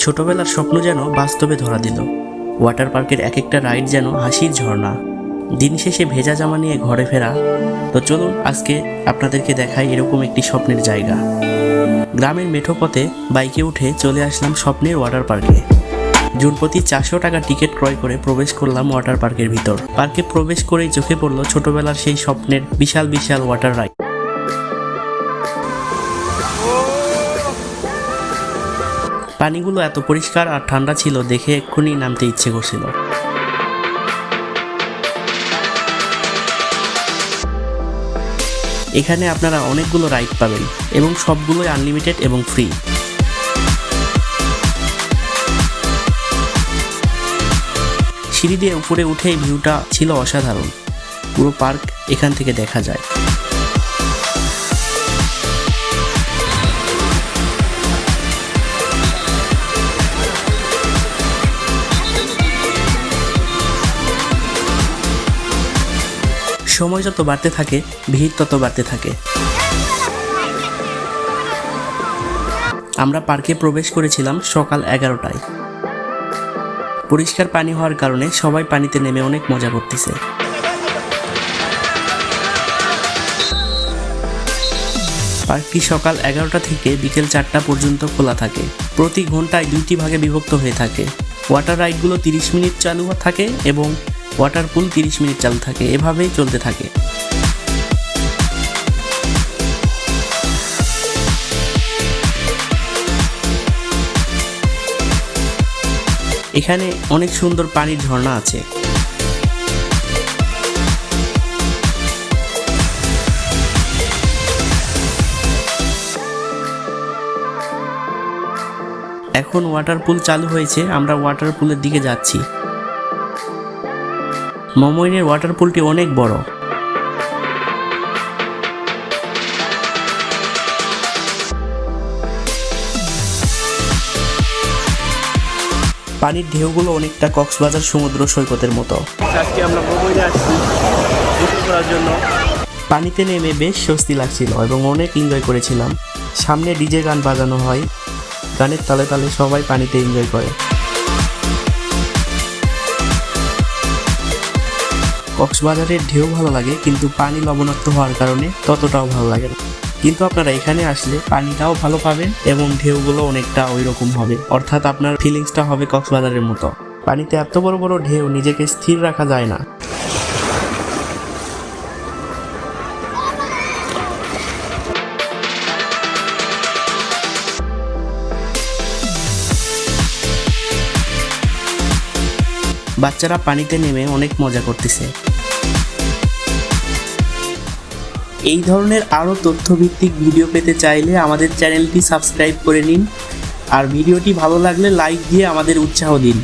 ছোটবেলার স্বপ্ন যেন বাস্তবে ধরা দিল। ওয়াটার পার্কের এক একটা রাইড যেন হাসির ঝর্ণা। দিন শেষে ভেজা জামা নিয়ে ঘরে ফেরা। তো চলুন আজকে আপনাদেরকে দেখাই এরকম একটি স্বপ্নের জায়গা। গ্রামের মেঠো পথে বাইকে উঠে চলে আসলাম স্বপ্নের ওয়াটার পার্কে। জনপ্রতি 400 টাকা টিকিট ক্রয় করে প্রবেশ করলাম ওয়াটার পার্কের ভিতর। পার্কে প্রবেশ করেই চোখে পড়ল ছোটবেলার সেই স্বপ্নের বিশাল বিশাল ওয়াটার রাইড। পানিগুলো এত পরিষ্কার আর ঠান্ডা ছিল, দেখে এক্ষুনি নামতে ইচ্ছে করছিল। এখানে আপনারা অনেকগুলো রাইড পাবেন এবং সবগুলোই আনলিমিটেড এবং ফ্রি। সিঁড়ি দিয়ে উপরে উঠেই ভিউটা ছিল অসাধারণ। পুরো পার্ক এখান থেকে দেখা যায়। সময় যত বাড়তে থাকে ভিড় তত বাড়তে থাকে। আমরা পার্কে প্রবেশ করেছিলাম সকাল 11টায়। পরিষ্কার পানি হওয়ার কারণে সবাই পানিতে নেমে অনেক মজা করতেছে। পার্কটি সকাল 11টা থেকে বিকেল 4টা পর্যন্ত খোলা থাকে। প্রতি ঘন্টায় 2টি ভাগে বিভক্ত হয়ে থাকে। ওয়াটার রাইডগুলো 30 মিনিট চালু থাকে এবং ওয়াটার পুল 30 মিনিট চালু থাকে, এভাবেই চলতে থাকে। এখানে অনেক সুন্দর পানির ঝর্ণা আছে। এখন ওয়াটার পুল চালু হয়েছে, আমরা ওয়াটার পুলের দিকে যাচ্ছি। মমইনের ওয়াটার পুলটি অনেক বড়। পানির ঢেউগুলো অনেকটা কক্সবাজার সমুদ্র সৈকতের মতো। আজকে আমরা মমইনে আসছি গোসল করার জন্য। পানিতে নেমে বেশ স্বস্তি লাগছিল এবং অনেক এনজয় করেছিলাম। সামনে ডিজে গান বাজানো হয়, গানের তালে তালে সবাই পানিতে এনজয় করে। কক্সবাজারের ঢেউ ভালো লাগে, কিন্তু পানি লবণাক্ত হওয়ার কারণে ততটাও ভালো লাগে না। কিন্তু আপনারা এখানে আসলে পানিটাও ভালো পাবেন এবং ঢেউগুলো অনেকটা ওই রকম হবে, অর্থাৎ আপনার ফিলিংসটা হবে কক্সবাজারের মতো। পানিতে এত বড় বড় ঢেউ, নিজেকে স্থির রাখা যায় না। বাচ্চারা পানিতে নেমে অনেক মজা করতেছে। এই ধরনের আরও তথ্যভিত্তিক ভিডিও পেতে চাইলে আমাদের চ্যানেলটি সাবস্ক্রাইব করে নিন, আর ভিডিওটি ভালো লাগলে লাইক দিয়ে আমাদের উৎসাহ দিন।